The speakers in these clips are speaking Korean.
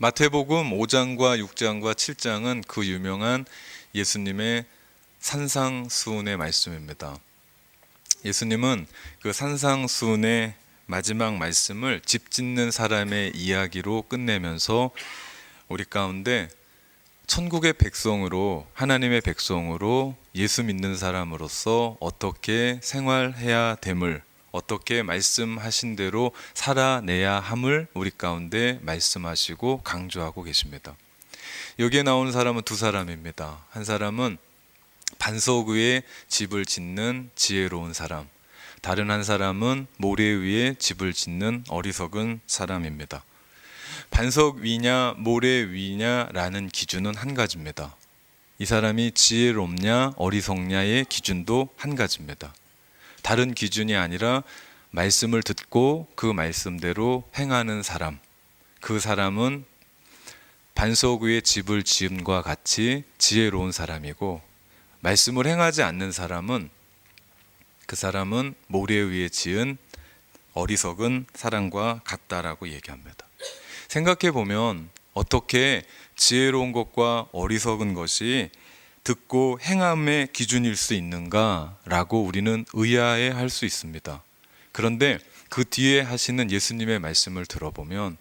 마태복음 5장과 6장과 7장은 그 유명한 예수님의 산상수훈의 말씀입니다. 예수님은 그 산상수훈의 마지막 말씀을 집 짓는 사람의 이야기로 끝내면서 우리 가운데 천국의 백성으로, 하나님의 백성으로 예수 믿는 사람으로서 어떻게 생활해야 됨을, 어떻게 말씀하신 대로 살아내야 함을 우리 가운데 말씀하시고 강조하고 계십니다. 여기에 나오는 사람은 두 사람입니다. 한 사람은 반석 위에 집을 짓는 지혜로운 사람, 다른 한 사람은 모래 위에 집을 짓는 어리석은 사람입니다. 반석 위냐 모래 위냐라는 기준은 한 가지입니다. 이 사람이 지혜롭냐 어리석냐의 기준도 한 가지입니다. 다른 기준이 아니라 말씀을 듣고 그 말씀대로 행하는 사람, 그 사람은 반석 위에 집을 지음과 같이 지혜로운 사람이고, 말씀을 행하지 않는 사람은, 그 사람은 모래 위에 지은 어리석은 사람과 같다라고 얘기합니다. 생각해 보면 어떻게 지혜로운 것과 어리석은 것이 듣고 행함의 기준일 수 있는가라고 우리는 의아해할 수 있습니다. 그런데 그 뒤에 하시는 예수님의 말씀을 들어보면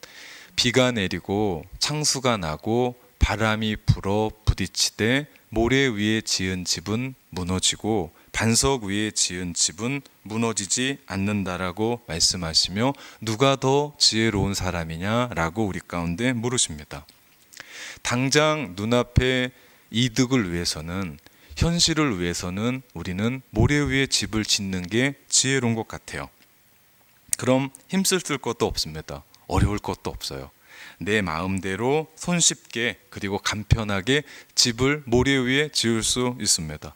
비가 내리고 창수가 나고 바람이 불어 부딪히되 모래 위에 지은 집은 무너지고 반석 위에 지은 집은 무너지지 않는다라고 말씀하시며 누가 더 지혜로운 사람이냐라고 우리 가운데 물으십니다. 당장 눈앞에 이득을 위해서는, 현실을 위해서는 우리는 모래 위에 집을 짓는 게 지혜로운 것 같아요. 그럼 힘쓸 것도 없습니다. 어려울 것도 없어요. 내 마음대로 손쉽게 그리고 간편하게 집을 모래 위에 지을 수 있습니다.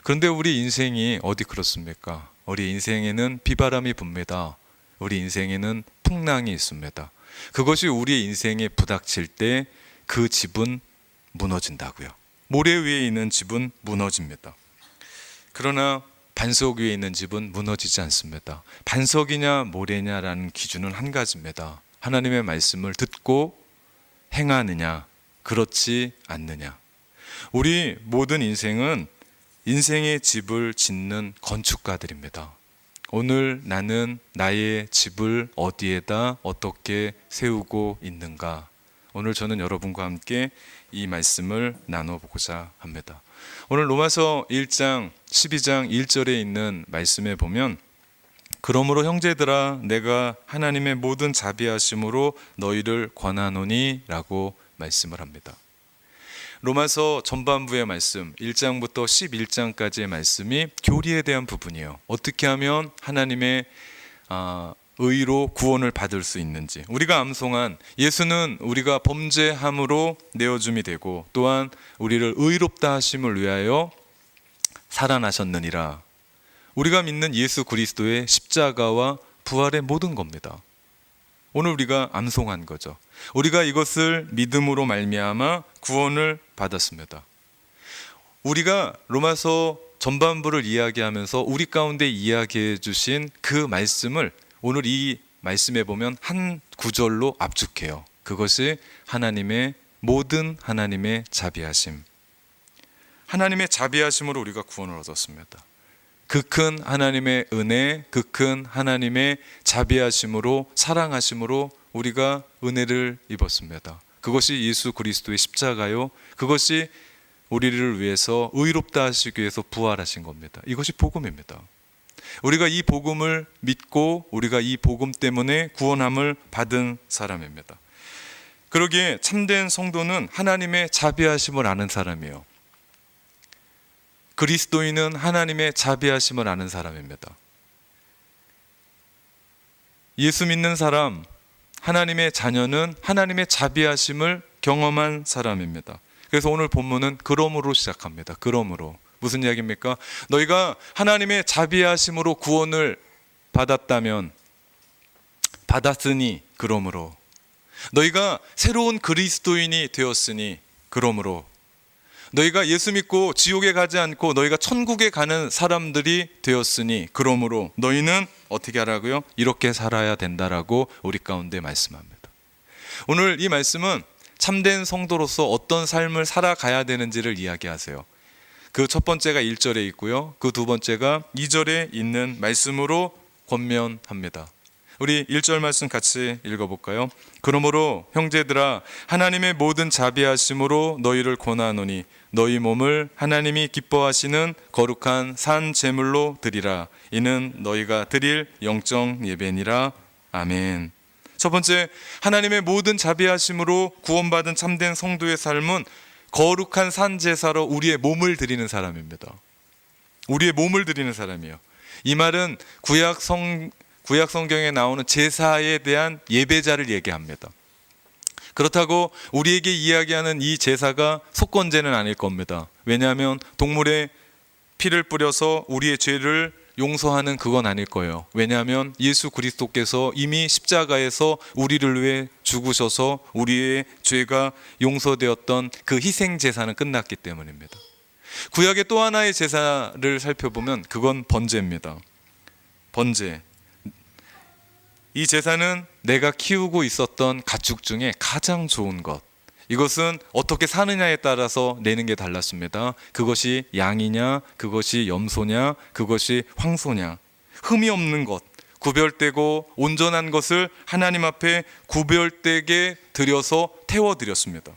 그런데 우리 인생이 어디 그렇습니까? 우리 인생에는 비바람이 붑니다. 우리 인생에는 풍랑이 있습니다. 그것이 우리 인생에 부닥칠 때 그 집은 무너진다고요. 모래 위에 있는 집은 무너집니다. 그러나 반석 위에 있는 집은 무너지지 않습니다. 반석이냐 모래냐라는 기준은 한 가지입니다. 하나님의 말씀을 듣고 행하느냐, 그렇지 않느냐. 우리 모든 인생은 인생의 집을 짓는 건축가들입니다. 오늘 나는 나의 집을 어디에다 어떻게 세우고 있는가? 오늘 저는 여러분과 함께 이 말씀을 나눠보고자 합니다. 오늘 로마서 1장 12장 1절에 있는 말씀에 보면, 그러므로 형제들아 내가 하나님의 모든 자비하심으로 너희를 권하노니 라고 말씀을 합니다. 로마서 전반부의 말씀 1장부터 11장까지의 말씀이 교리에 대한 부분이에요. 어떻게 하면 하나님의 의로 구원을 받을 수 있는지, 우리가 암송한 예수는 우리가 범죄함으로 내어줌이 되고 또한 우리를 의롭다 하심을 위하여 살아나셨느니라. 우리가 믿는 예수 그리스도의 십자가와 부활의 모든 겁니다. 오늘 우리가 암송한 거죠. 우리가 이것을 믿음으로 말미암아 구원을 받았습니다. 우리가 로마서 전반부를 이야기하면서 우리 가운데 이야기해 주신 그 말씀을 오늘 이 말씀에 보면 한 구절로 압축해요. 그것이 하나님의 모든 하나님의 자비하심. 하나님의 자비하심으로 우리가 구원을 얻었습니다. 그 큰 하나님의 은혜, 그 큰 하나님의 자비하심으로, 사랑하심으로 우리가 은혜를 입었습니다. 그것이 예수 그리스도의 십자가요, 그것이 우리를 위해서 의롭다 하시기 위해서 부활하신 겁니다. 이것이 복음입니다. 우리가 이 복음을 믿고 우리가 이 복음 때문에 구원함을 받은 사람입니다. 그러기에 참된 성도는 하나님의 자비하심을 아는 사람이에요. 그리스도인은 하나님의 자비하심을 아는 사람입니다. 예수 믿는 사람, 하나님의 자녀는 하나님의 자비하심을 경험한 사람입니다. 그래서 오늘 본문은 그러므로 시작합니다. 그러므로. 무슨 이야기입니까? 너희가 하나님의 자비하심으로 구원을 받았으니 그러므로. 너희가 새로운 그리스도인이 되었으니 그러므로. 너희가 예수 믿고 지옥에 가지 않고 너희가 천국에 가는 사람들이 되었으니 그러므로 너희는 어떻게 하라고요? 이렇게 살아야 된다라고 우리 가운데 말씀합니다. 오늘 이 말씀은 참된 성도로서 어떤 삶을 살아가야 되는지를 이야기하세요. 그 첫 번째가 1절에 있고요. 그 두 번째가 2절에 있는 말씀으로 권면합니다. 우리 1절 말씀 같이 읽어볼까요? 그러므로 형제들아 하나님의 모든 자비하심으로 너희를 권하노니 너희 몸을 하나님이 기뻐하시는 거룩한 산 제물로 드리라. 이는 너희가 드릴 영적 예배니라. 아멘. 첫 번째, 하나님의 모든 자비하심으로 구원받은 참된 성도의 삶은 거룩한 산 제사로 우리의 몸을 드리는 사람입니다. 우리의 몸을 드리는 사람이에요. 이 말은 구약 성경에 나오는 제사에 대한 예배자를 얘기합니다. 그렇다고 우리에게 이야기하는 이 제사가 속건제는 아닐 겁니다. 왜냐하면 동물의 피를 뿌려서 우리의 죄를 용서하는 그건 아닐 거예요. 왜냐하면 예수 그리스도께서 이미 십자가에서 우리를 위해 죽으셔서 우리의 죄가 용서되었던 그 희생 제사는 끝났기 때문입니다. 구약의 또 하나의 제사를 살펴보면 그건 번제입니다. 번제. 이 제사는 내가 키우고 있었던 가축 중에 가장 좋은 것, 이것은 어떻게 사느냐에 따라서 내는 게 달랐습니다. 그것이 양이냐, 그것이 염소냐, 그것이 황소냐, 흠이 없는 것, 구별되고 온전한 것을 하나님 앞에 구별되게 드려서 태워드렸습니다.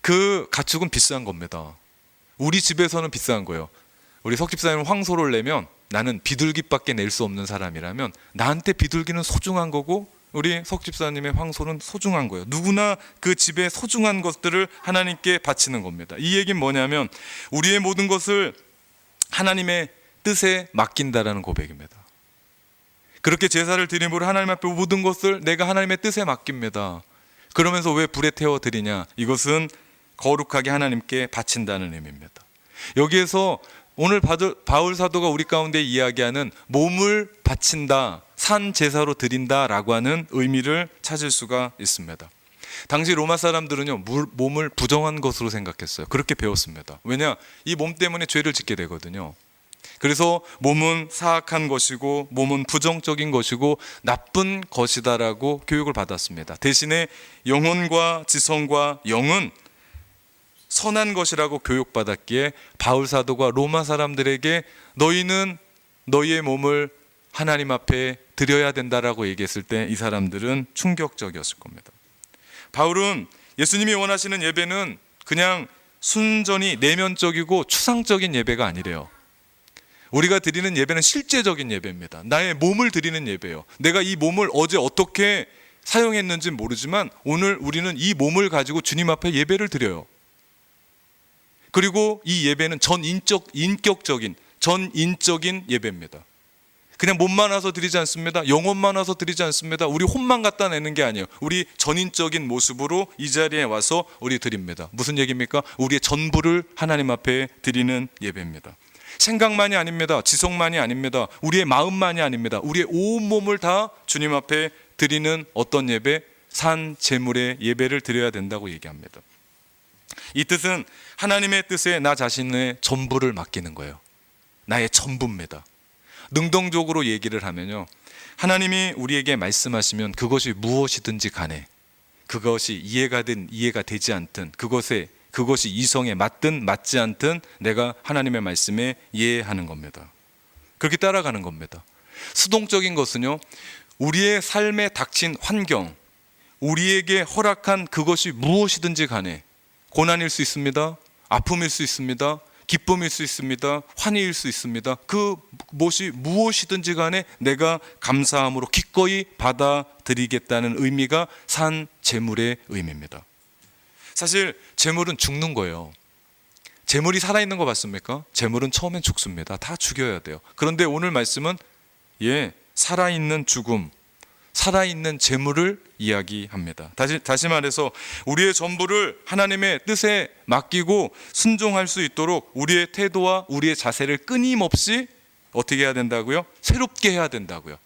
그 가축은 비싼 겁니다. 우리 집에서는 비싼 거예요. 우리 석 집사님은 황소를 내면 나는 비둘기밖에 낼 수 없는 사람이라면 나한테 비둘기는 소중한 거고 우리 석 집사님의 황소는 소중한 거예요. 누구나 그 집에 소중한 것들을 하나님께 바치는 겁니다. 이 얘기는 뭐냐면 우리의 모든 것을 하나님의 뜻에 맡긴다라는 고백입니다. 그렇게 제사를 드림으로 하나님 앞에 모든 것을 내가 하나님의 뜻에 맡깁니다. 그러면서 왜 불에 태워 드리냐? 이것은 거룩하게 하나님께 바친다는 의미입니다. 여기에서 오늘 바울 사도가 우리 가운데 이야기하는 몸을 바친다, 산 제사로 드린다라고 하는 의미를 찾을 수가 있습니다. 당시 로마 사람들은요, 몸을 부정한 것으로 생각했어요. 그렇게 배웠습니다. 왜냐? 이 몸 때문에 죄를 짓게 되거든요. 그래서 몸은 사악한 것이고 몸은 부정적인 것이고 나쁜 것이다라고 교육을 받았습니다. 대신에 영혼과 지성과 영은 선한 것이라고 교육받았기에 바울 사도가 로마 사람들에게 너희는 너희의 몸을 하나님 앞에 드려야 된다라고 얘기했을 때 이 사람들은 충격적이었을 겁니다. 바울은 예수님이 원하시는 예배는 그냥 순전히 내면적이고 추상적인 예배가 아니래요. 우리가 드리는 예배는 실제적인 예배입니다. 나의 몸을 드리는 예배예요. 내가 이 몸을 어제 어떻게 사용했는지는 모르지만 오늘 우리는 이 몸을 가지고 주님 앞에 예배를 드려요. 그리고 이 예배는 인격적인 예배입니다. 그냥 몸만 와서 드리지 않습니다. 영혼만 와서 드리지 않습니다. 우리 혼만 갖다 내는 게 아니에요. 우리 전인적인 모습으로 이 자리에 와서 우리 드립니다. 무슨 얘기입니까? 우리의 전부를 하나님 앞에 드리는 예배입니다. 생각만이 아닙니다. 지성만이 아닙니다. 우리의 마음만이 아닙니다. 우리의 온몸을 다 주님 앞에 드리는 어떤 예배? 산 제물의 예배를 드려야 된다고 얘기합니다. 이 뜻은 하나님의 뜻에 나 자신의 전부를 맡기는 거예요. 나의 전부입니다. 능동적으로 얘기를 하면요, 하나님이 우리에게 말씀하시면 그것이 무엇이든지 간에 그것이 이해가 되지 않든 그것이 이성에 맞든 맞지 않든 내가 하나님의 말씀에 이해하는 겁니다. 그렇게 따라가는 겁니다. 수동적인 것은요, 우리의 삶에 닥친 환경, 우리에게 허락한 그것이 무엇이든지 간에 고난일 수 있습니다. 아픔일 수 있습니다. 기쁨일 수 있습니다. 환희일 수 있습니다. 그 무엇이든지 간에 내가 감사함으로 기꺼이 받아들이겠다는 의미가 산 제물의 의미입니다. 사실 제물은 죽는 거예요. 제물이 살아있는 거 봤습니까? 제물은 처음엔 죽습니다. 다 죽여야 돼요. 그런데 오늘 말씀은 살아있는 죽음, 살아있는 제물을 이야기합니다. 다시 말해서 우리의 전부를 하나님의 뜻에 맡기고 순종할 수 있도록 우리의 태도와 우리의 자세를 끊임없이 어떻게 해야 된다고요? 새롭게 해야 된다고요.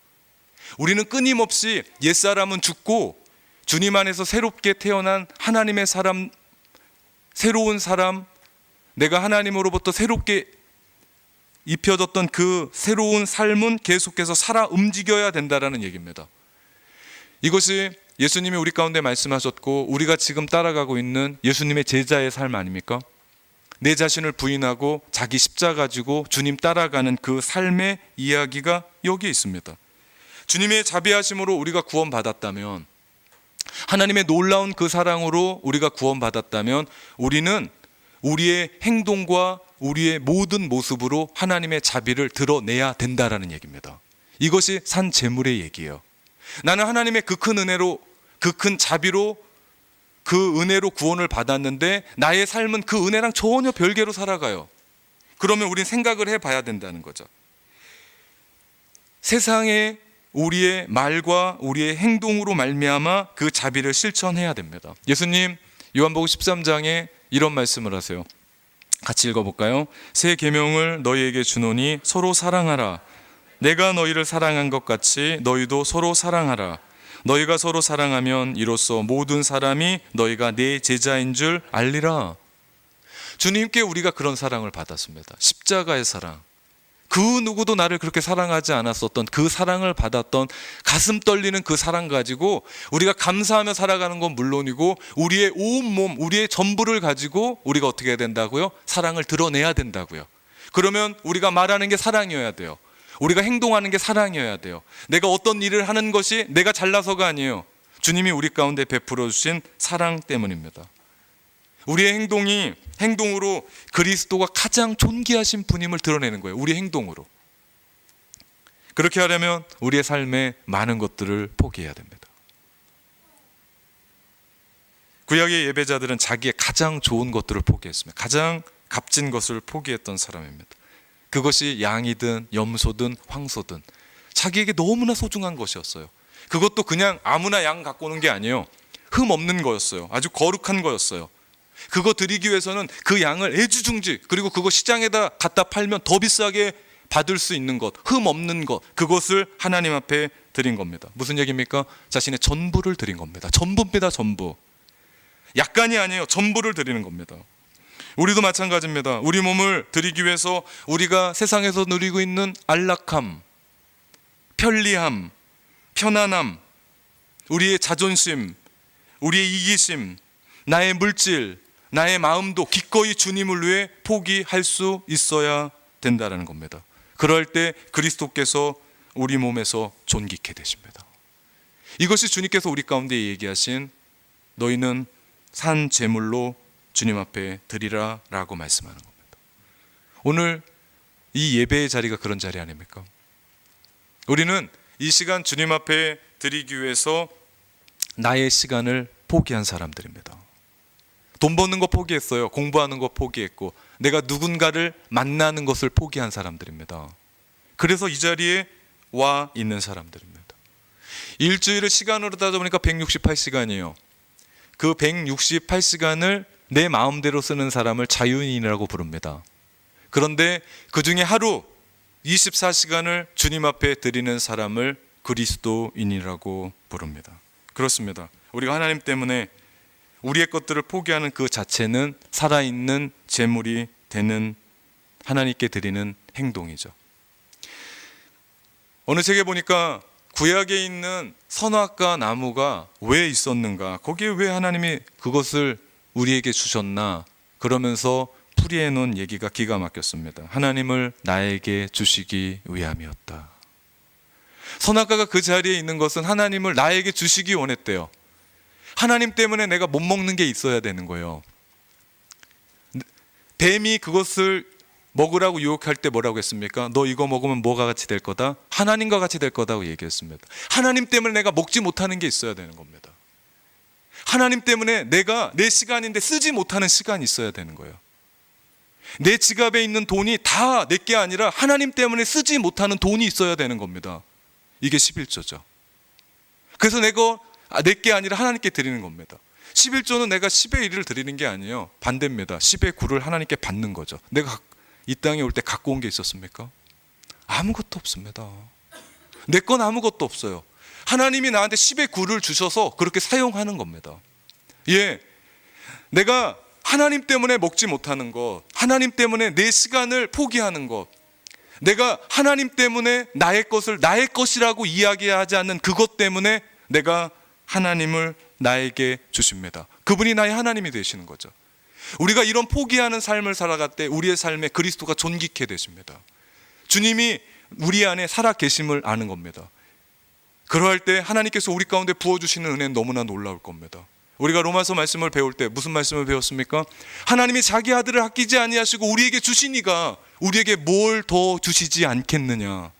우리는 끊임없이 옛사람은 죽고 주님 안에서 새롭게 태어난 하나님의 사람, 새로운 사람, 내가 하나님으로부터 새롭게 입혀졌던 그 새로운 삶은 계속해서 살아 움직여야 된다라는 얘기입니다. 이것이 예수님이 우리 가운데 말씀하셨고 우리가 지금 따라가고 있는 예수님의 제자의 삶 아닙니까? 내 자신을 부인하고 자기 십자가 가지고 주님 따라가는 그 삶의 이야기가 여기에 있습니다. 주님의 자비하심으로 우리가 구원받았다면, 하나님의 놀라운 그 사랑으로 우리가 구원받았다면, 우리는 우리의 행동과 우리의 모든 모습으로 하나님의 자비를 드러내야 된다라는 얘기입니다. 이것이 산 제물의 얘기예요. 나는 하나님의 그 큰 은혜로, 그 큰 자비로, 그 은혜로 구원을 받았는데 나의 삶은 그 은혜랑 전혀 별개로 살아가요. 그러면 우린 생각을 해봐야 된다는 거죠. 세상에 우리의 말과 우리의 행동으로 말미암아 그 자비를 실천해야 됩니다. 예수님 요한복음 13장에 이런 말씀을 하세요. 같이 읽어볼까요? 새 계명을 너희에게 주노니 서로 사랑하라. 내가 너희를 사랑한 것 같이 너희도 서로 사랑하라. 너희가 서로 사랑하면 이로써 모든 사람이 너희가 내 제자인 줄 알리라. 주님께 우리가 그런 사랑을 받았습니다. 십자가의 사랑. 그 누구도 나를 그렇게 사랑하지 않았었던 그 사랑을 받았던 가슴 떨리는 그 사랑 가지고 우리가 감사하며 살아가는 건 물론이고 우리의 온몸, 우리의 전부를 가지고 우리가 어떻게 해야 된다고요? 사랑을 드러내야 된다고요. 그러면 우리가 말하는 게 사랑이어야 돼요. 우리가 행동하는 게 사랑이어야 돼요. 내가 어떤 일을 하는 것이 내가 잘나서가 아니에요. 주님이 우리 가운데 베풀어 주신 사랑 때문입니다. 우리의 행동으로 그리스도가 가장 존귀하신 분임을 드러내는 거예요. 우리의 행동으로. 그렇게 하려면 우리의 삶에 많은 것들을 포기해야 됩니다. 구약의 예배자들은 자기의 가장 좋은 것들을 포기했습니다. 가장 값진 것을 포기했던 사람입니다. 그것이 양이든 염소든 황소든 자기에게 너무나 소중한 것이었어요. 그것도 그냥 아무나 양 갖고 오는 게 아니에요. 흠 없는 거였어요. 아주 거룩한 거였어요. 그거 드리기 위해서는 그 양을 애지중지, 그리고 그거 시장에다 갖다 팔면 더 비싸게 받을 수 있는 것, 흠 없는 것, 그것을 하나님 앞에 드린 겁니다. 무슨 얘기입니까? 자신의 전부를 드린 겁니다. 전부입니다. 전부. 약간이 아니에요. 전부를 드리는 겁니다. 우리도 마찬가지입니다. 우리 몸을 드리기 위해서 우리가 세상에서 누리고 있는 안락함, 편리함, 편안함, 우리의 자존심, 우리의 이기심, 나의 물질, 나의 마음도 기꺼이 주님을 위해 포기할 수 있어야 된다는 겁니다. 그럴 때 그리스도께서 우리 몸에서 존귀케 되십니다. 이것이 주님께서 우리 가운데 얘기하신 너희는 산 제물로 주님 앞에 드리라 라고 말씀하는 겁니다. 오늘 이 예배의 자리가 그런 자리 아닙니까? 우리는 이 시간 주님 앞에 드리기 위해서 나의 시간을 포기한 사람들입니다. 돈 버는 거 포기했어요. 공부하는 거 포기했고 내가 누군가를 만나는 것을 포기한 사람들입니다. 그래서 이 자리에 와 있는 사람들입니다. 일주일을 시간으로 따져보니까 168시간이에요. 그 168시간을 내 마음대로 쓰는 사람을 자유인이라고 부릅니다. 그런데 그 중에 하루 24시간을 주님 앞에 드리는 사람을 그리스도인이라고 부릅니다. 그렇습니다. 우리가 하나님 때문에 우리의 것들을 포기하는 그 자체는 살아있는 제물이 되는 하나님께 드리는 행동이죠. 어느 책에 보니까 구약에 있는 선악과 나무가 왜 있었는가, 거기에 왜 하나님이 그것을 우리에게 주셨나 그러면서 풀이해 놓은 얘기가 기가 막혔습니다. 하나님을 나에게 주시기 위함이었다. 선악과가 그 자리에 있는 것은 하나님을 나에게 주시기 원했대요. 하나님 때문에 내가 못 먹는 게 있어야 되는 거예요. 뱀이 그것을 먹으라고 유혹할 때 뭐라고 했습니까? 너 이거 먹으면 뭐가 같이 될 거다? 하나님과 같이 될 거다고 얘기했습니다. 하나님 때문에 내가 먹지 못하는 게 있어야 되는 겁니다. 하나님 때문에 내가 내 시간인데 쓰지 못하는 시간이 있어야 되는 거예요. 내 지갑에 있는 돈이 다 내 게 아니라 하나님 때문에 쓰지 못하는 돈이 있어야 되는 겁니다. 이게 11조죠. 그래서 내가 내 게 아니라 하나님께 드리는 겁니다. 11조는 내가 10의 1을 드리는 게 아니에요. 반대입니다. 10의 9를 하나님께 받는 거죠. 내가 이 땅에 올 때 갖고 온 게 있었습니까? 아무것도 없습니다. 내 건 아무것도 없어요. 하나님이 나한테 10의 9를 주셔서 그렇게 사용하는 겁니다. 예, 내가 하나님 때문에 먹지 못하는 것, 하나님 때문에 내 시간을 포기하는 것, 내가 하나님 때문에 나의 것을 나의 것이라고 이야기하지 않는 그것 때문에 내가 하나님을 나에게 주십니다. 그분이 나의 하나님이 되시는 거죠. 우리가 이런 포기하는 삶을 살아갈 때 우리의 삶에 그리스도가 존귀케 되십니다. 주님이 우리 안에 살아 계심을 아는 겁니다. 그러할 때 하나님께서 우리 가운데 부어주시는 은혜는 너무나 놀라울 겁니다. 우리가 로마서 말씀을 배울 때 무슨 말씀을 배웠습니까? 하나님이 자기 아들을 아끼지 아니하시고 우리에게 주시니가 우리에게 뭘 더 주시지 않겠느냐.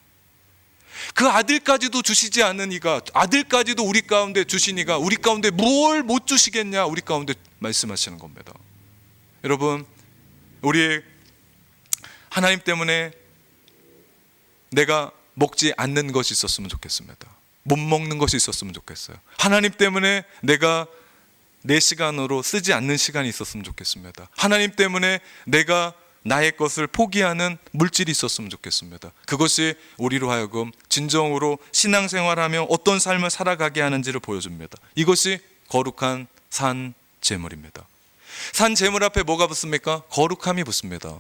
그 아들까지도 주시지 않으니가, 아들까지도 우리 가운데 주시니가 우리 가운데 뭘 못 주시겠냐, 우리 가운데 말씀하시는 겁니다. 여러분, 우리 하나님 때문에 내가 먹지 않는 것이 있었으면 좋겠습니다. 못 먹는 것이 있었으면 좋겠어요. 하나님 때문에 내가 내 시간으로 쓰지 않는 시간이 있었으면 좋겠습니다. 하나님 때문에 내가 나의 것을 포기하는 물질이 있었으면 좋겠습니다. 그것이 우리로 하여금 진정으로 신앙생활하며 어떤 삶을 살아가게 하는지를 보여줍니다. 이것이 거룩한 산 제물입니다. 산 제물 앞에 뭐가 붙습니까? 거룩함이 붙습니다.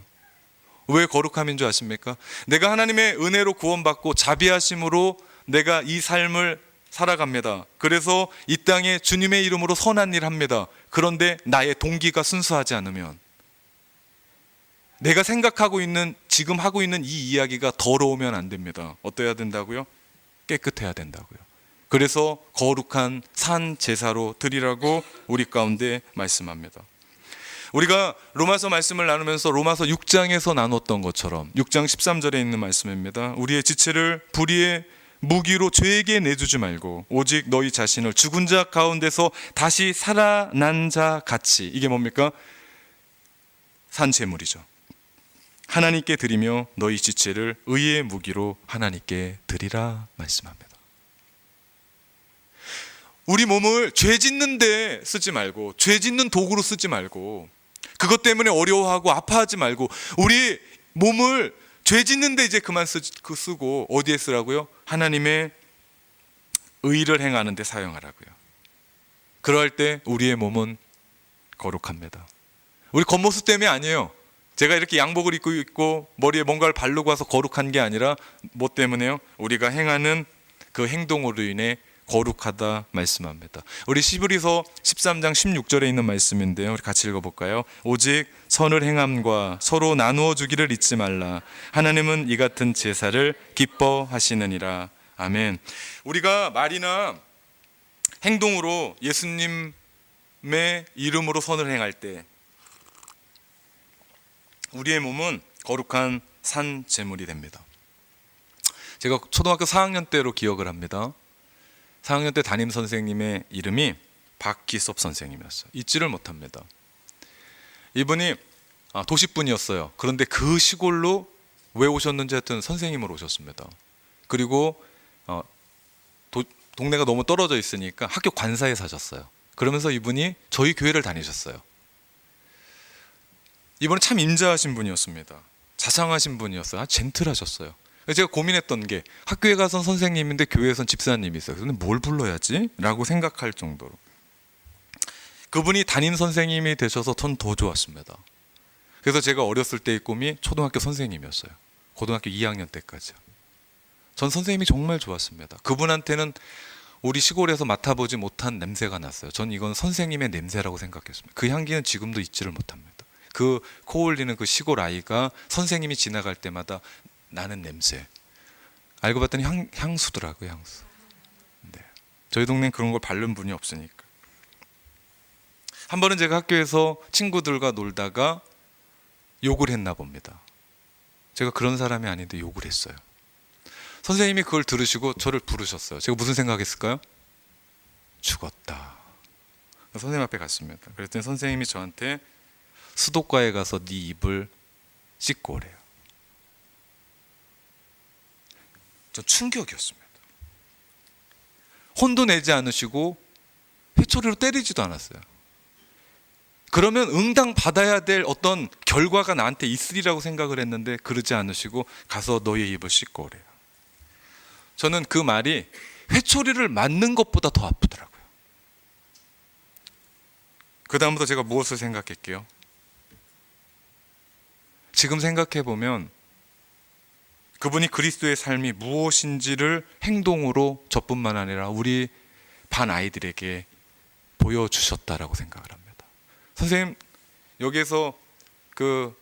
왜 거룩함인 줄 아십니까? 내가 하나님의 은혜로 구원받고 자비하심으로 내가 이 삶을 살아갑니다. 그래서 이 땅에 주님의 이름으로 선한 일 합니다. 그런데 나의 동기가 순수하지 않으면, 내가 생각하고 있는, 지금 하고 있는 이 이야기가 더러우면 안 됩니다. 어떠해야 된다고요? 깨끗해야 된다고요. 그래서 거룩한 산 제사로 드리라고 우리 가운데 말씀합니다. 우리가 로마서 말씀을 나누면서 로마서 6장에서 나눴던 것처럼 6장 13절에 있는 말씀입니다. 우리의 지체를 불의의 무기로 죄에게 내주지 말고 오직 너희 자신을 죽은 자 가운데서 다시 살아난 자 같이, 이게 뭡니까? 산 제물이죠. 하나님께 드리며 너희 지체를 의의 무기로 하나님께 드리라 말씀합니다. 우리 몸을 죄 짓는 데 쓰지 말고, 죄 짓는 도구로 쓰지 말고, 그것 때문에 어려워하고 아파하지 말고, 우리 몸을 죄 짓는 데 이제 그만 쓰고 어디에 쓰라고요? 하나님의 의를 행하는 데 사용하라고요. 그럴 때 우리의 몸은 거룩합니다. 우리 겉모습 때문에 아니에요. 제가 이렇게 양복을 입고 있고 머리에 뭔가를 바르고 와서 거룩한 게 아니라 뭐 때문에요? 우리가 행하는 그 행동으로 인해 거룩하다 말씀합니다. 우리 히브리서 13장 16절에 있는 말씀인데요, 우리 같이 읽어볼까요? 오직 선을 행함과 서로 나누어 주기를 잊지 말라. 하나님은 이 같은 제사를 기뻐하시느니라. 아멘. 우리가 말이나 행동으로 예수님의 이름으로 선을 행할 때 우리의 몸은 거룩한 산 제물이 됩니다. 제가 초등학교 4학년 때로 기억을 합니다. 4학년 때 담임 선생님의 이름이 박기섭 선생님이었어요. 잊지를 못합니다. 이분이 도시분이었어요. 그런데 그 시골로 왜 오셨는지 하여튼 선생님으로 오셨습니다. 그리고 동네가 너무 떨어져 있으니까 학교 관사에 사셨어요. 그러면서 이분이 저희 교회를 다니셨어요. 이분은 참 인자하신 분이었습니다. 자상하신 분이었어요. 아주 젠틀하셨어요. 제가 고민했던 게, 학교에 가선 선생님인데 교회에선 집사님이 있어요. 근데 뭘 불러야지? 라고 생각할 정도로. 그분이 담임 선생님이 되셔서 전 더 좋았습니다. 그래서 제가 어렸을 때의 꿈이 초등학교 선생님이었어요. 고등학교 2학년 때까지. 전 선생님이 정말 좋았습니다. 그분한테는 우리 시골에서 맡아보지 못한 냄새가 났어요. 전 이건 선생님의 냄새라고 생각했습니다. 그 향기는 지금도 잊지를 못합니다. 그 코 올리는 그 시골 아이가 선생님이 지나갈 때마다 나는 냄새. 알고 봤더니 향수더라고요, 향수. 네. 저희 동네는 그런 걸 바른 분이 없으니까. 한 번은 제가 학교에서 친구들과 놀다가 욕을 했나 봅니다. 제가 그런 사람이 아닌데 욕을 했어요. 선생님이 그걸 들으시고 저를 부르셨어요. 제가 무슨 생각했을까요? 죽었다. 선생님 앞에 갔습니다. 그랬더니 선생님이 저한테 수도가에 가서 네 입을 씻고 오래요. 전 충격이었습니다. 혼도 내지 않으시고 회초리로 때리지도 않았어요. 그러면 응당 받아야 될 어떤 결과가 나한테 있으리라고 생각을 했는데 그러지 않으시고 가서 너의 입을 씻고 오래요. 저는 그 말이 회초리를 맞는 것보다 더 아프더라고요. 그 다음부터 제가 무엇을 생각할게요? 지금 생각해 보면 그분이 그리스도의 삶이 무엇인지를 행동으로 저뿐만 아니라 우리 반 아이들에게 보여주셨다라고 생각을 합니다. 선생님 여기에서 그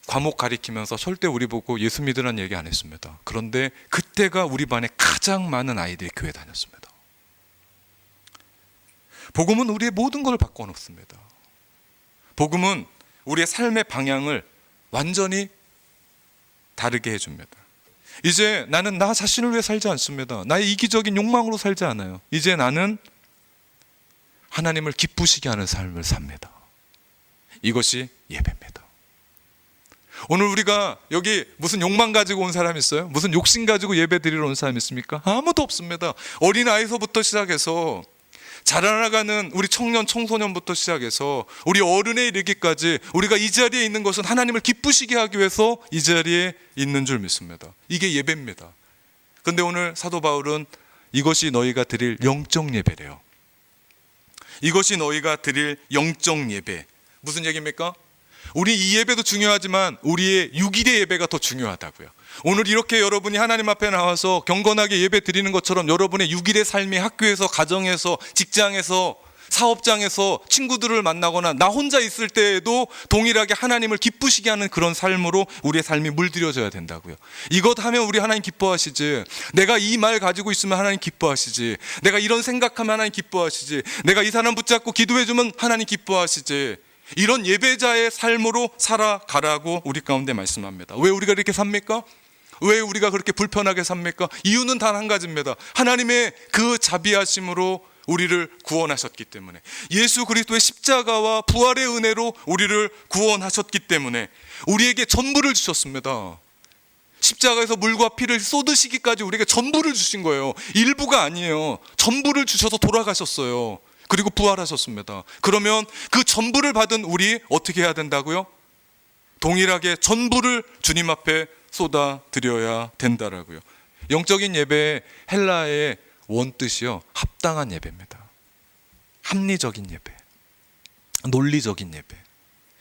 과목 가리키면서 절대 우리 보고 예수 믿으라는 얘기 안 했습니다. 그런데 그때가 우리 반에 가장 많은 아이들이 교회 다녔습니다. 복음은 우리의 모든 걸 바꿔놓습니다. 복음은 우리의 삶의 방향을 완전히 다르게 해줍니다. 이제 나는 나 자신을 위해 살지 않습니다. 나의 이기적인 욕망으로 살지 않아요. 이제 나는 하나님을 기쁘시게 하는 삶을 삽니다. 이것이 예배입니다. 오늘 우리가 여기 무슨 욕망 가지고 온 사람 있어요? 무슨 욕심 가지고 예배 드리러 온 사람 있습니까? 아무도 없습니다. 어린아이서부터 시작해서 자라나가는 우리 청년, 청소년부터 시작해서 우리 어른에 이르기까지 우리가 이 자리에 있는 것은 하나님을 기쁘시게 하기 위해서 이 자리에 있는 줄 믿습니다. 이게 예배입니다. 그런데 오늘 사도 바울은 이것이 너희가 드릴 영적 예배래요. 이것이 너희가 드릴 영적 예배. 무슨 얘기입니까? 우리 이 예배도 중요하지만 우리의 6일의 예배가 더 중요하다고요. 오늘 이렇게 여러분이 하나님 앞에 나와서 경건하게 예배 드리는 것처럼 여러분의 6일의 삶이 학교에서, 가정에서, 직장에서, 사업장에서 친구들을 만나거나 나 혼자 있을 때에도 동일하게 하나님을 기쁘시게 하는 그런 삶으로 우리의 삶이 물들여져야 된다고요. 이것 하면 우리 하나님 기뻐하시지, 내가 이 말 가지고 있으면 하나님 기뻐하시지, 내가 이런 생각하면 하나님 기뻐하시지, 내가 이 사람 붙잡고 기도해주면 하나님 기뻐하시지, 이런 예배자의 삶으로 살아가라고 우리 가운데 말씀합니다. 왜 우리가 이렇게 삽니까? 왜 우리가 그렇게 불편하게 삽니까? 이유는 단 한 가지입니다. 하나님의 그 자비하심으로 우리를 구원하셨기 때문에, 예수 그리스도의 십자가와 부활의 은혜로 우리를 구원하셨기 때문에 우리에게 전부를 주셨습니다. 십자가에서 물과 피를 쏟으시기까지 우리에게 전부를 주신 거예요. 일부가 아니에요. 전부를 주셔서 돌아가셨어요. 그리고 부활하셨습니다. 그러면 그 전부를 받은 우리 어떻게 해야 된다고요? 동일하게 전부를 주님 앞에 쏟아 드려야 된다라고요. 영적인 예배의 헬라의 원뜻이요, 합당한 예배입니다. 합리적인 예배, 논리적인 예배.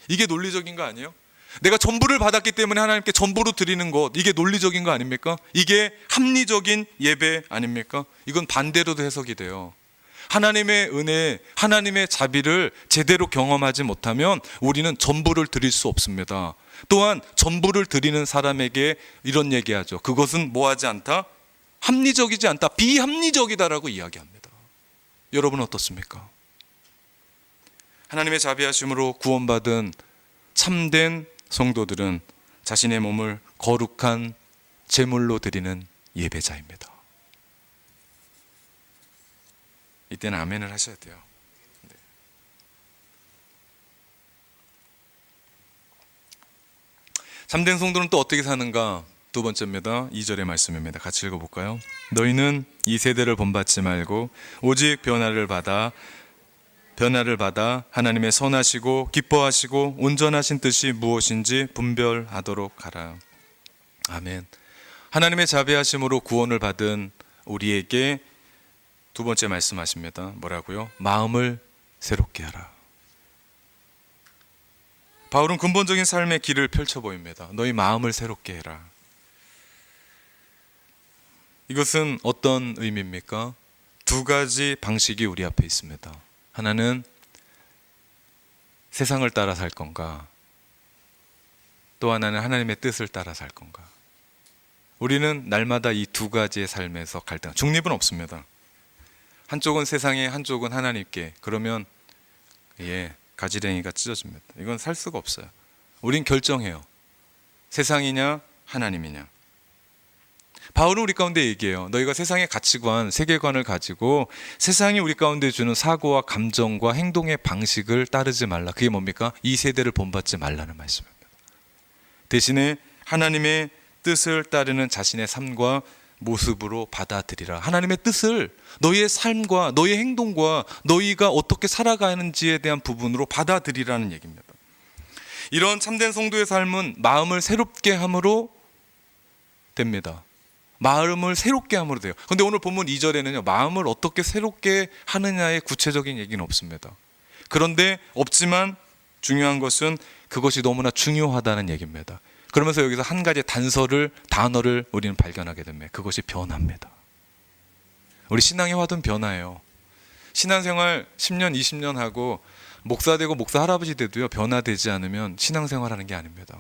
이게 논리적인 거 아니에요? 내가 전부를 받았기 때문에 하나님께 전부로 드리는 것, 이게 논리적인 거 아닙니까? 이게 합리적인 예배 아닙니까? 이건 반대로도 해석이 돼요. 하나님의 은혜, 하나님의 자비를 제대로 경험하지 못하면 우리는 전부를 드릴 수 없습니다. 또한 전부를 드리는 사람에게 이런 얘기하죠. 그것은 뭐하지 않다? 합리적이지 않다, 비합리적이다라고 이야기합니다. 여러분 어떻습니까? 하나님의 자비하심으로 구원받은 참된 성도들은 자신의 몸을 거룩한 제물로 드리는 예배자입니다. 이때는 아멘을 하셔야 돼요. 네. 참된 성도는 또 어떻게 사는가? 두 번째입니다. 2절의 말씀입니다. 같이 읽어볼까요? 너희는 이 세대를 본받지 말고 오직 변화를 받아 하나님의 선하시고 기뻐하시고 온전하신 뜻이 무엇인지 분별하도록 하라. 아멘. 하나님의 자비하심으로 구원을 받은 우리에게 두 번째 말씀하십니다. 뭐라고요? 마음을 새롭게 하라. 바울은 근본적인 삶의 길을 펼쳐 보입니다. 너희 마음을 새롭게 해라. 이것은 어떤 의미입니까? 두 가지 방식이 우리 앞에 있습니다. 하나는 세상을 따라 살 건가, 또 하나는 하나님의 뜻을 따라 살 건가. 우리는 날마다 이 두 가지의 삶에서 갈등, 중립은 없습니다. 한쪽은 세상에, 한쪽은 하나님께. 그러면 가지랭이가 찢어집니다. 이건 살 수가 없어요. 우린 결정해요. 세상이냐 하나님이냐. 바울은 우리 가운데 얘기해요. 너희가 세상의 가치관, 세계관을 가지고 세상이 우리 가운데 주는 사고와 감정과 행동의 방식을 따르지 말라. 그게 뭡니까? 이 세대를 본받지 말라는 말씀입니다. 대신에 하나님의 뜻을 따르는 자신의 삶과 모습으로 받아들이라. 하나님의 뜻을 너희의 삶과 너희의 행동과 너희가 어떻게 살아가는지에 대한 부분으로 받아들이라는 얘기입니다. 이런 참된 성도의 삶은 마음을 새롭게 함으로 됩니다. 마음을 새롭게 함으로 돼요. 그런데 오늘 본문 2절에는요, 마음을 어떻게 새롭게 하느냐의 구체적인 얘기는 없습니다. 그런데 없지만 중요한 것은 그것이 너무나 중요하다는 얘기입니다. 그러면서 여기서 한 가지 단어를 우리는 발견하게 됩니다. 그것이 변화입니다. 우리 신앙의 화두는 변화예요. 신앙생활 10년, 20년 하고 목사 되고 목사 할아버지 돼도요, 변화되지 않으면 신앙생활하는 게 아닙니다.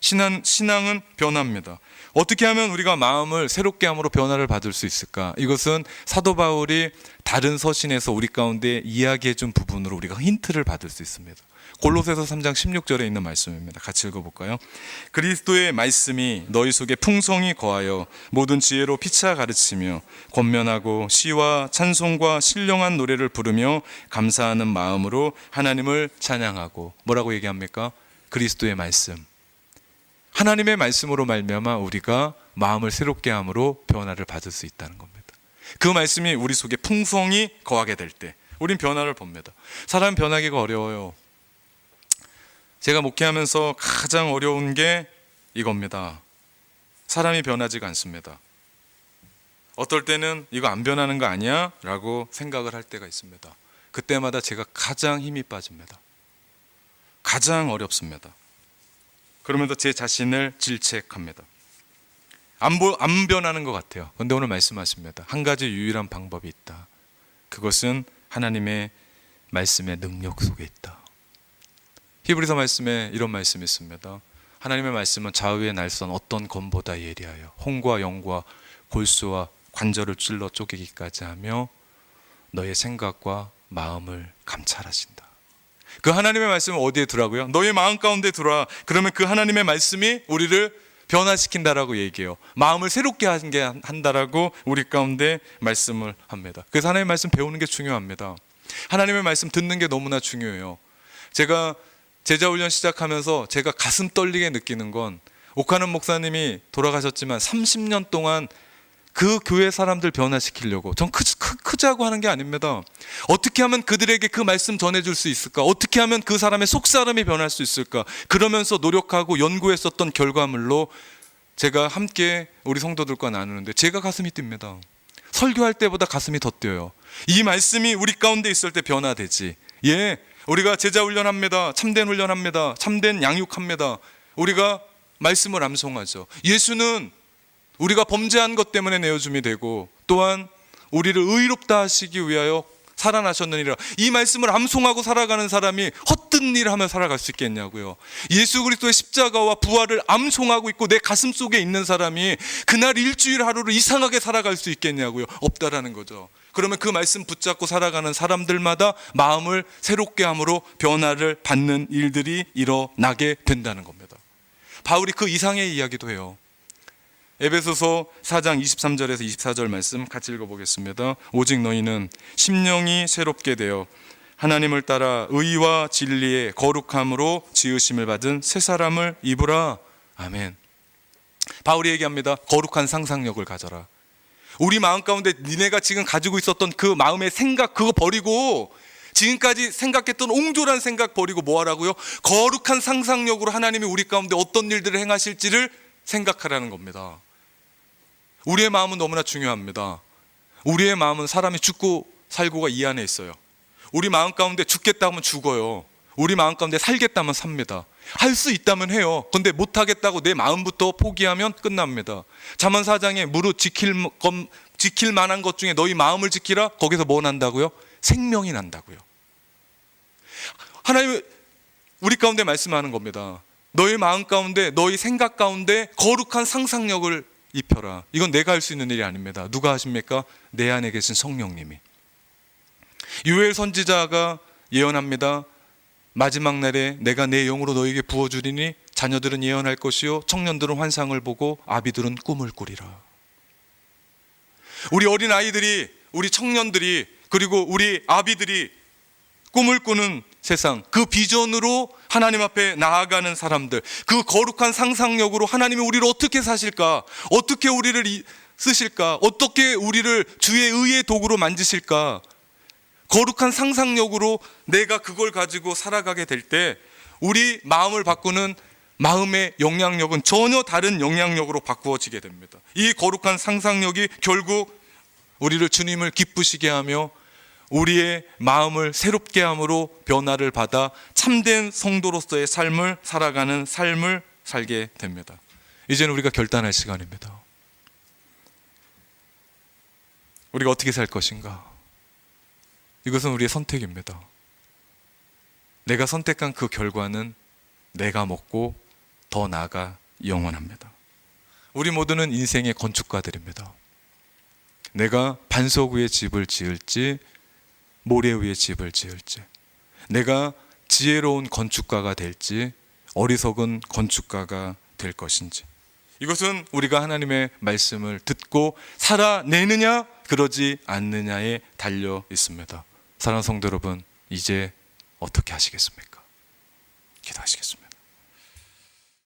신앙은 변화입니다. 어떻게 하면 우리가 마음을 새롭게 함으로 변화를 받을 수 있을까? 이것은 사도 바울이 다른 서신에서 우리 가운데 이야기해 준 부분으로 우리가 힌트를 받을 수 있습니다. 골로새서 3장 16절에 있는 말씀입니다. 같이 읽어볼까요? 그리스도의 말씀이 너희 속에 풍성히 거하여 모든 지혜로 피차 가르치며 권면하고 시와 찬송과 신령한 노래를 부르며 감사하는 마음으로 하나님을 찬양하고, 뭐라고 얘기합니까? 그리스도의 말씀, 하나님의 말씀으로 말미암아 우리가 마음을 새롭게 함으로 변화를 받을 수 있다는 겁니다. 그 말씀이 우리 속에 풍성히 거하게 될 때 우린 변화를 봅니다. 사람 변하기가 어려워요. 제가 목회하면서 가장 어려운 게 이겁니다. 사람이 변하지가 않습니다. 어떨 때는 이거 안 변하는 거 아니야? 라고 생각을 할 때가 있습니다. 그때마다 제가 가장 힘이 빠집니다. 가장 어렵습니다. 그러면서 제 자신을 질책합니다. 안 변하는 것 같아요. 그런데 오늘 말씀하십니다. 한 가지 유일한 방법이 있다. 그것은 하나님의 말씀의 능력 속에 있다. 히브리서 말씀에 이런 말씀이 있습니다. 하나님의 말씀은 좌우의 날선 어떤 검보다 예리하여 홍과 영과 골수와 관절을 찔러 쪼개기까지 하며 너의 생각과 마음을 감찰하신다. 그 하나님의 말씀은 어디에 두라고요? 너의 마음 가운데 두라. 그러면 그 하나님의 말씀이 우리를 변화시킨다라고 얘기해요. 마음을 새롭게 한다라고 우리 가운데 말씀을 합니다. 그래서 하나님의 말씀 배우는 게 중요합니다. 하나님의 말씀 듣는 게 너무나 중요해요. 제가 제자훈련 시작하면서 제가 가슴 떨리게 느끼는 건, 오카는 목사님이 돌아가셨지만 30년 동안 그 교회 사람들 변화시키려고, 전 크자고 하는 게 아닙니다. 어떻게 하면 그들에게 그 말씀 전해줄 수 있을까? 어떻게 하면 그 사람의 속사람이 변할 수 있을까? 그러면서 노력하고 연구했었던 결과물로 제가 함께 우리 성도들과 나누는데 제가 가슴이 뜁니다. 설교할 때보다 가슴이 더 뛰어요. 이 말씀이 우리 가운데 있을 때 변화되지. 예, 우리가 제자 훈련합니다. 참된 훈련합니다. 참된 양육합니다. 우리가 말씀을 암송하죠. 예수는 우리가 범죄한 것 때문에 내어줌이 되고 또한 우리를 의롭다 하시기 위하여 살아나셨느니라. 이 말씀을 암송하고 살아가는 사람이 헛된 일을 하며 살아갈 수 있겠냐고요. 예수 그리스도의 십자가와 부활을 암송하고 있고 내 가슴 속에 있는 사람이 그날 일주일 하루를 이상하게 살아갈 수 있겠냐고요. 없다라는 거죠. 그러면 그 말씀 붙잡고 살아가는 사람들마다 마음을 새롭게 함으로 변화를 받는 일들이 일어나게 된다는 겁니다. 바울이 그 이상의 이야기도 해요. 에베소서 4장 23절에서 24절 말씀 같이 읽어보겠습니다. 오직 너희는 심령이 새롭게 되어 하나님을 따라 의와 진리의 거룩함으로 지으심을 받은 새 사람을 입으라. 아멘. 바울이 얘기합니다. 거룩한 상상력을 가져라. 우리 마음 가운데 니네가 지금 가지고 있었던 그 마음의 생각, 그거 버리고 지금까지 생각했던 옹졸한 생각 버리고 뭐 하라고요? 거룩한 상상력으로 하나님이 우리 가운데 어떤 일들을 행하실지를 생각하라는 겁니다. 우리의 마음은 너무나 중요합니다. 우리의 마음은 사람이 죽고 살고가 이 안에 있어요. 우리 마음 가운데 죽겠다 하면 죽어요. 우리 마음 가운데 살겠다면 삽니다. 할 수 있다면 해요. 근데 못하겠다고 내 마음부터 포기하면 끝납니다. 잠언 4장에 무릇 지킬 만한 것 중에 너희 마음을 지키라. 거기서 뭐 난다고요? 생명이 난다고요. 하나님 우리 가운데 말씀하는 겁니다. 너희 마음 가운데, 너희 생각 가운데 거룩한 상상력을 입혀라. 이건 내가 할 수 있는 일이 아닙니다. 누가 하십니까? 내 안에 계신 성령님이. 요엘 선지자가 예언합니다. 마지막 날에 내가 내 영으로 너에게 부어주리니 자녀들은 예언할 것이요 청년들은 환상을 보고 아비들은 꿈을 꾸리라. 우리 어린 아이들이, 우리 청년들이, 그리고 우리 아비들이 꿈을 꾸는 세상, 그 비전으로 하나님 앞에 나아가는 사람들, 그 거룩한 상상력으로 하나님이 우리를 어떻게 사실까, 어떻게 우리를 쓰실까, 어떻게 우리를 주의 의의 도구로 만지실까, 거룩한 상상력으로 내가 그걸 가지고 살아가게 될 때 우리 마음을 바꾸는 마음의 영향력은 전혀 다른 영향력으로 바꾸어지게 됩니다. 이 거룩한 상상력이 결국 우리를 주님을 기쁘시게 하며 우리의 마음을 새롭게 함으로 변화를 받아 참된 성도로서의 삶을 살아가는 삶을 살게 됩니다. 이제는 우리가 결단할 시간입니다. 우리가 어떻게 살 것인가? 이것은 우리의 선택입니다. 내가 선택한 그 결과는 내가 먹고 더 나아가 영원합니다. 우리 모두는 인생의 건축가들입니다. 내가 반석 위에 집을 지을지 모래 위에 집을 지을지, 내가 지혜로운 건축가가 될지 어리석은 건축가가 될 것인지, 이것은 우리가 하나님의 말씀을 듣고 살아내느냐 그러지 않느냐에 달려 있습니다. 사랑하는 성도 여러분, 이제 어떻게 하시겠습니까? 기도하시겠습니다.